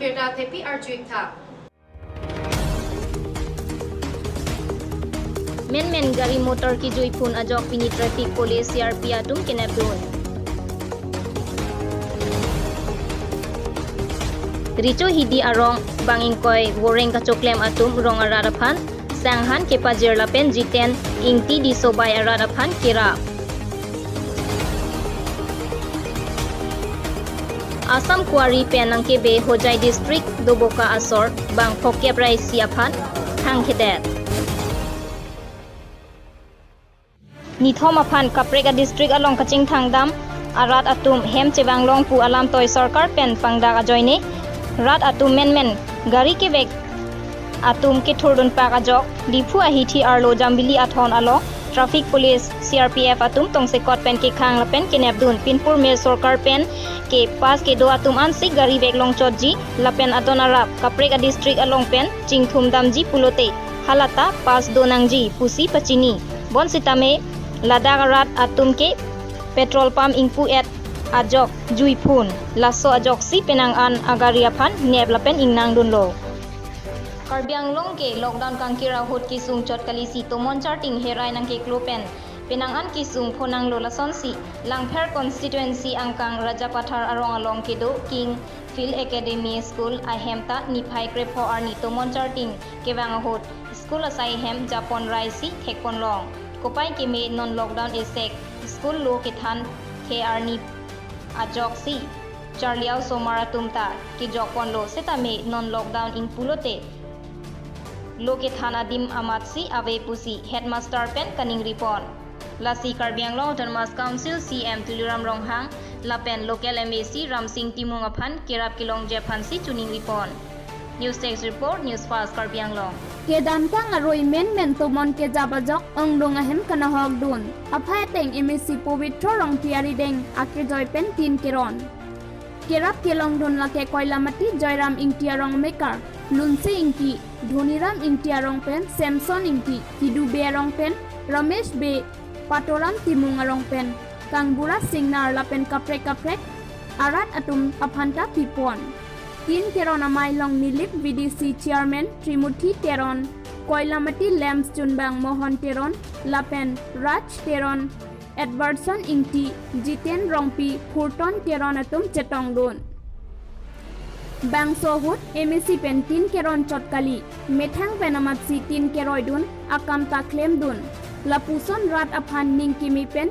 Kerda Tepi Arjuikta. Men Gari motor ki jui phun ajok pini traffic police CRP atum kenep dun. Richo hidi arong banging koi woreng kachoklem atum rong aradapan sanghan ke pajir lapen jiten ingti di sobai aradapan kira. Asam Kuari Penang Kebe Hojai District Doboka Asor Bang Pokebrai Siapan Hang Kedet Nithom Aphan Kaprega District along Kaching Thangdam Arat Atum Hem Chebang Long Pu Alam Toy Sarkar Pen Pangda Ajoine Rat Atum Men Gari Kebek Atum Ke Thurdun Pak Ajok Dipu Ahiti Arlo Jambili Athon Alo Traffic Police CRPF Atum Tong Sekot Pen Ke Khang Lapen Kenepdun Pinpur Mer Sarkar Pen ke pas ke do atum ansik gari bek long chodji lapen adonarap kaprega district along pen chingthum damji pulote halata pas do nangji pusi pachini bon sitame ladagarat atum ke petrol pump ingpu et ajok jui phun laso ajok si penang an agari aphan neb lapen ingnang dunlo Karbiang long ke lockdown kangkira hot ki sung chot kalisi tomon charting herai nang ke klopen Penangan kisung phonang lola sonsi Langpher constituency angkang Rajapathar arong along kedo King Phil Academy School ahemta niphai krepo arni tomon charting kewang hot school asai hem Japon raisi thekpon long kopai ke me non lockdown esek school lo ke than ke arni ajok si charliao somara tumta ki jokpon lo setame non lockdown in pulote loke thana dim amatsi ave pusi headmaster pen kaning ripon Lasi Karbiang Long Autonomous Council CEM Tuliram Ronghang Lapen Local MAC Ramsing Timung Aphan Kirap Kilong Jepansi Tuning Ripon News Text Report News Fast Karbiang Long Kedan kang aroi men tomon ke jabajok ong dong ahem kana hog dun aphai teng MAC Povitro rong piari deng ake joy pen tin keron Kirap Kilong dun lake koilamati Joyram Ingtia rong maker Lunse Ingti Dhoniram Ingtia rong pen Samson Ingti Hidu Be rong pen Ramesh Be Patoram Timung arong pen Kangbura Singnar lapen kaprek Arat atum aphanta pipon Tin keron amai long nilip VDC Chairman Trimuthi Teron Koilamati Lamps Junbang Mohon Teron Lapen Raj Teron Edwardson Ingti Jiten Rongpi Purton Teron atum Chetong Dun Bang Sohut MAC pen tin keron chotkali Methang penamat si tin keroi dun akam ta claim dun Lapuson rat aphan ning kimi pen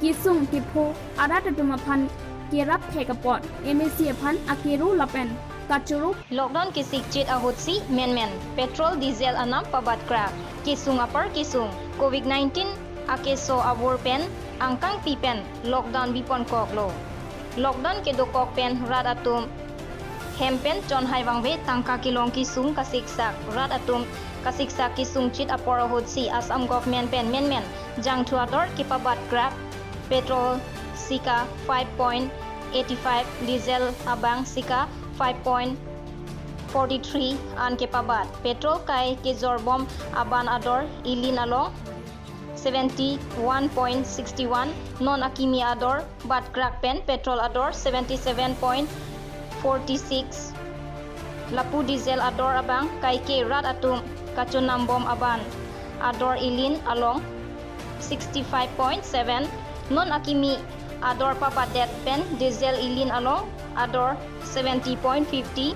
kisung tipho arat atum aphan kirap thekapot MAC aphan akeru lapen kachuru Lockdown kisik chit ahotsi men petrol diesel anam pabat kra kisung apar kisung COVID-19 akeso abor pen angkang pipen lockdown bipon koklo lockdown ke do kok pen rat atum hempen chon haibangbe tangka kilong kisung kasiksak rat atum kasiksa kisung chit aporo hotsi Assam government pen men jang thuator kipabat grab petrol sika 5.85 diesel abang sika 5.43 an kipabat petrol kai ke jorbom aban ador ilin along 71.61 non akimi ador bat crack pen petrol ador 77.46 lapu diesel ador abang kai ke rat atum kachunam bom aban ador ilin along 65.7 non akimi ador papadet pen diesel ilin along ador 70.50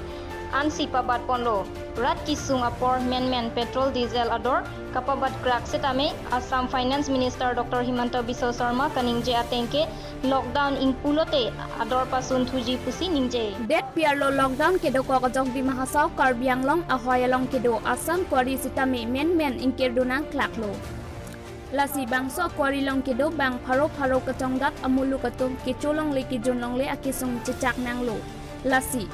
ansi pabat ponlo rat kisung apor men petrol diesel ador kapabat crack setame Assam Finance Minister Dr. Himanta Biswa Sarma kaningje atengke lockdown in pulote ador pasun thuji pusi ningje Det piarlo lockdown kedo kokojok di mahasau Karbiang Long ahoyalong kedo Assam Kuari sitame men inkerdunang klaklo Lasi bangso Kuari long kedo bang pharo kachongdat amulu katum kecholong le kijonlong le akisung cecak nanglo Lasi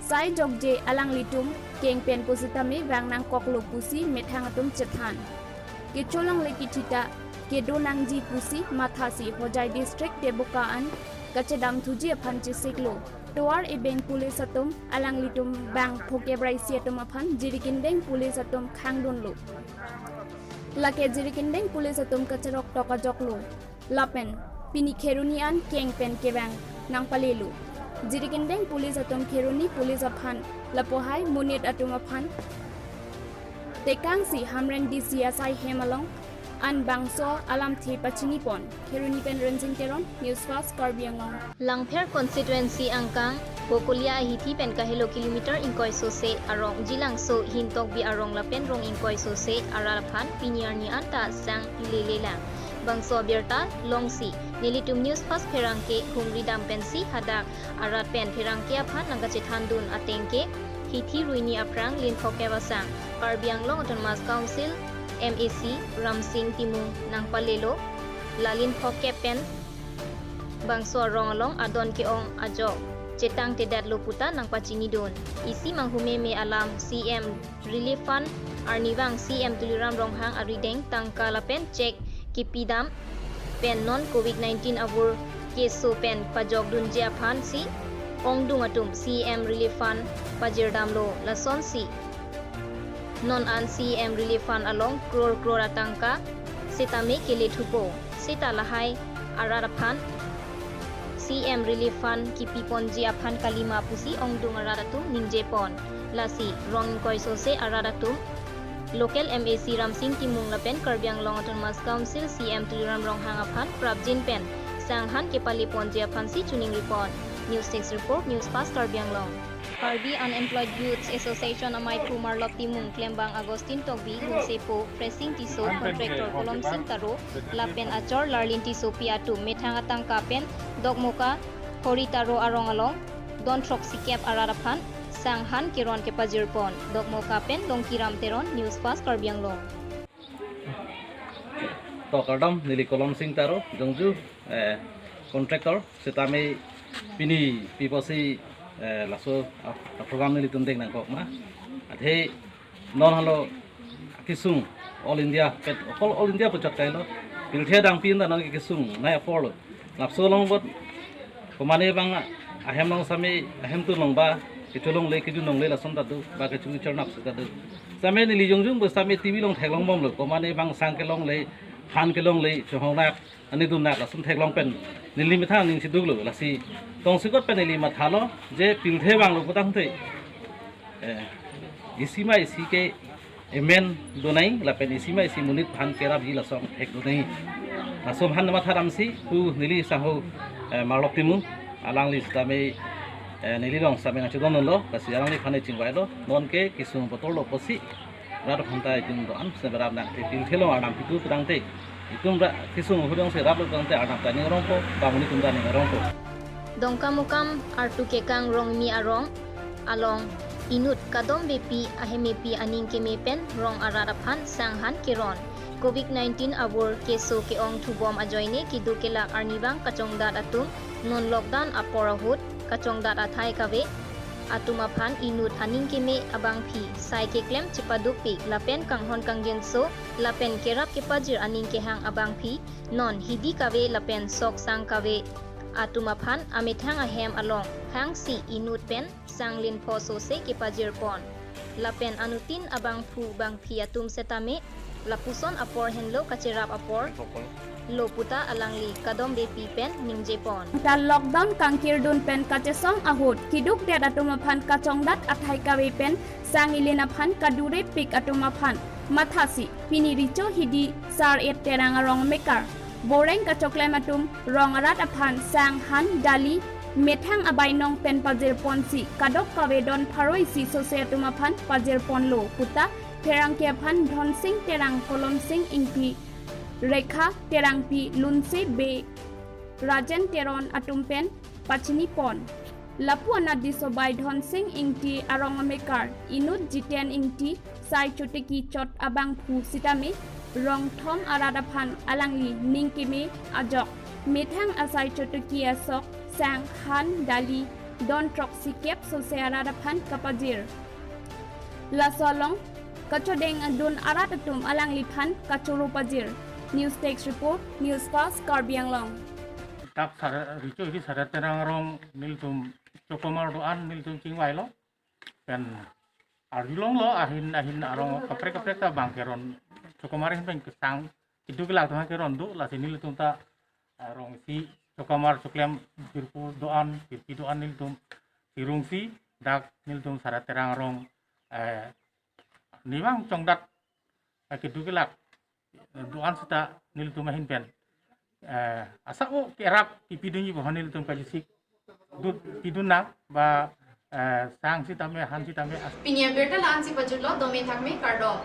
Sai jogje alang litum keng pen positame bang nang koklo pusi methang atum chethan kecholong le kitita kedo nangji pusi mathasi Hojai district Debokaan kachedam thuji aphan chisiklo toar ebeng police atum alang litum bang phokebrai siatum aphan jirikindeng police atum khangdunlo lake jirikindeng police atum kacharok toka joklo lapen pini kherunian keng pen kebang nang palelu Jirikindeng pulis atum Kiruni pulis aphan lapohai munit atum aphan tekang si hamren di CSI hemalong an bangso alam thi pachini pon Kiruni pen rensing teron news fast Karbianglong Langpher constituency angkang Bokulia hithi pen kahilo kilometer ingkoi so se arong jilang so hintok bi arong lapen rong ingkoi so se aralaphan piniarni anta sang ilelela bangso birta longsi nilitum news fast pherangke humri dam pensi hadak arat pen pherangke aphan nanggache thandun atengke hithi ruini aprang lin phoke basang Karbianglong Autonomous Council MAC Ramsing Timung nang palelo lalin phoke pen bangso rongalong adon ke ong ajo cetang tedat loputa nang pacini don isi manghume me alam CEM Relief Fund arniwang CEM tuliram ronghang arideng tangka lapen cek kipidam pen non COVID-19 abur keso pen pajok dunje aphan si ongdung atum CEM Relief Fund pajirdam lo lason si non an CEM Relief Fund along kror atangka setame kele thupo seta lahai araraphan CEM Relief Fund kipi ponji aphan kalima pusi ongdung araratum ningje pon lasi rong koi sose araratum local MAC Ramsing Timung lapen Karbianglong Autonomous Council CEM tuliram ronghang aphan prabjin pen sanghan kepali ponji aphan si tuning report news 6 report news fast Karbianglong Karbi Unemployed Youths Association amai Kumar Lop Timung Klembang Agustin Togbi Hunsepo Pressing Tiso Contractor Kolom Sintaro Lapen Achor Larlin Tiso Piatu Methang Atang Kapen Dogmoka Horitaro Arongalong Don Trok Sikep Araraphan Sanghan Kiron Kepajirpon Dogmoka Pen Longkiram Teron News Fast Karbianglong Tokardam Nili Kolom Sintaro Jongju Contractor Setame Pini Piposi laso program ni tundeng nang kok ma athe non halo kisung all India pechat kailo pilthe dang pin da nang kisung na for lapso long bot komane bang ahem nong sami ahem tu long ba kitulong le kijun nong le lason ta du ba ke chung charnak sa du same ni li jong jong bo same tv long thaklong mom lo komane bang sang ke long le khan ke long le chohong nak ani dum nak lason thaklong pen nili mithang ning siduk lo lasi tong sikot peneli mathalo je pilthe bang lo putang thei isima isi ke emen donai lapen isima isi munit phan kerab ji lasong thek donai lasom han matharam si tu nili saho marlok timu alang li stame nili long same na chidon lo kasi alang li phane chingwai lo non ke kisung botol lo posi rar khonta itung do am se barab na te pilthe lo adam pitu putang thei itung ra kisung hudong se rab lo putang thei adam ta ni rong ko ba muni tung da ni rong ko Dongkamukam artu kekang rong mi arong along inut kadom bepi ahemepi aning kemepen rong araraphan sanghan kiron COVID-19 abur keso keong thubom ajoine kidukela arnibang kachongdat atum non lockdown aporahut kachongdat athai kawe atumaphan inut aning keme abang phi sai ke klem chipadukpi lapen kanghon kanggenso lapen kerap kepajir aning kehang abang phi non hidi kawe lapen sok sang kawe atumaphan amithang ahem along hang si inut pen sanglin phoso se kepajir pon lapen anutin abang phu bang phi atum setame lapuson apor henlo kachirap apor loputa alangli kadom bepi pen ningje pon ta lockdown kangkir dun pen kachesong ahut kiduk det atumaphan kachongdat athai kawe pen sangilena phan kadure pik atumaphan mathasi pini richo hidi sar et terang rong mekar boreng kachoklem atum rongarat aphan sang han dali methang abai nong pen pajir ponsi kadok kawe don pharoi si sose atumaphan pajir pon lo puta terang ke phan dhon sing terang kolom sing ingpi rekha terang pi lunse be rajan teron atum pen pachini pon lapu anadi sobai dhon sing ingti arong mekar inut jiten ingti sai choteki chot abang phu sitame rong thom aradaphan alangli ningkime ajok methang asai choteki asok sang han dali don troksi kep sose aradaphan kapajir lasolong kachodeng adun aradatum alangli phan kachuru pajir news text report news fast Karbianglong tak rico hi sarat terang rong niltum chokomar do an niltum chingwai lo pen arilong lo ahin arong kapre ta bangkeron chokomar hin pen kesang itu kelak tengah keron do la sini niltum ta rong si cokamar coklem birpu doan birpi doan nil tum sirungsi dak nil tum sarat terang rong niwang congdat kedugilak doan sita nil tum mahin pen asa o kerap ipidunyi bahwa nil tum kajisik tidunang ba sang sitame han sitame Pinia berta laan si pajutlo domain thakme kardom.